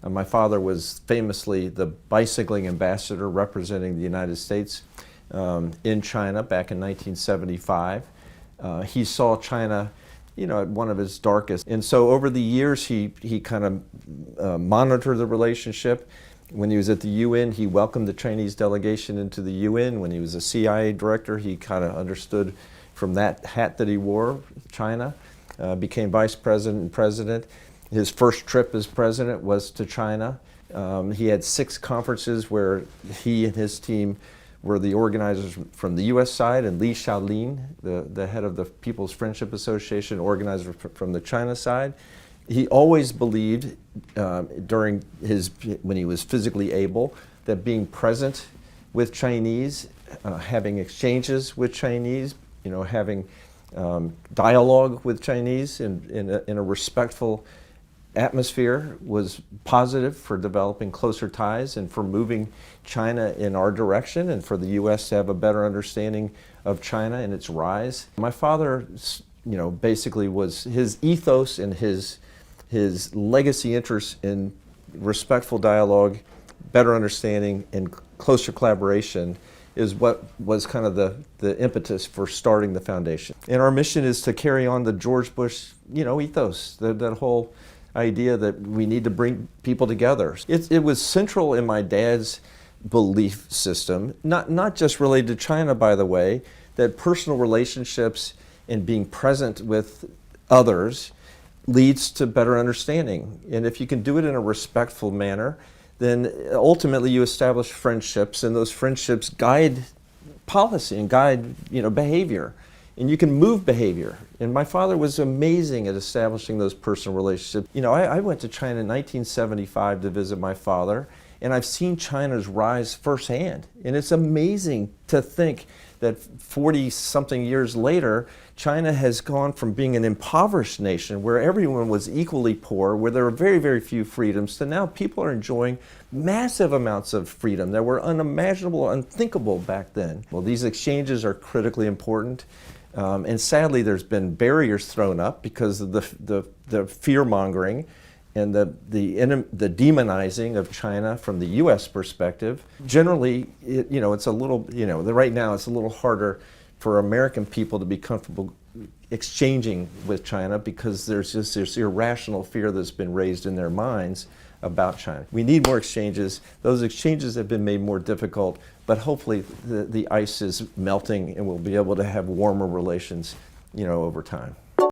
My father was famously the bicycling ambassador representing the United States in China back in 1975. He saw China, at one of his darkest. And so over the years, he kind of monitored the relationship. When he was at the UN, he welcomed the Chinese delegation into the UN. When he was a CIA director, he kind of understood from that hat that he wore, China, became vice president and president. His first trip as president was to China. He had 6 conferences where he and his team were the organizers from the U.S. side, and Li Xiaolin, the head of the People's Friendship Association, organizer from the China side. He always believed when he was physically able, that being present with Chinese, having exchanges with Chinese, having dialogue with Chinese in a respectful atmosphere was positive for developing closer ties and for moving China in our direction, and for the U.S. to have a better understanding of China and its rise. My father, basically was his ethos and his legacy interest in respectful dialogue, better understanding, and closer collaboration is what was kind of the impetus for starting the foundation. And our mission is to carry on the George Bush, ethos, that whole idea that we need to bring people together. It was central in my dad's belief system, not just related to China, by the way, that personal relationships and being present with others leads to better understanding. And if you can do it in a respectful manner, then ultimately you establish friendships, and those friendships guide policy and guide behavior. And you can move behavior. And my father was amazing at establishing those personal relationships. I went to China in 1975 to visit my father, and I've seen China's rise firsthand. And it's amazing to think that 40-something years later, China has gone from being an impoverished nation where everyone was equally poor, where there were very, very few freedoms, to now people are enjoying massive amounts of freedom that were unimaginable, unthinkable back then. Well, these exchanges are critically important. And sadly, there's been barriers thrown up because of the fear-mongering and the demonizing of China from the U.S. perspective. Generally, it's a little, right now it's a little harder for American people to be comfortable exchanging with China because there's just this irrational fear that's been raised in their minds about China. We need more exchanges. Those exchanges have been made more difficult, but hopefully the ice is melting and we'll be able to have warmer relations, over time.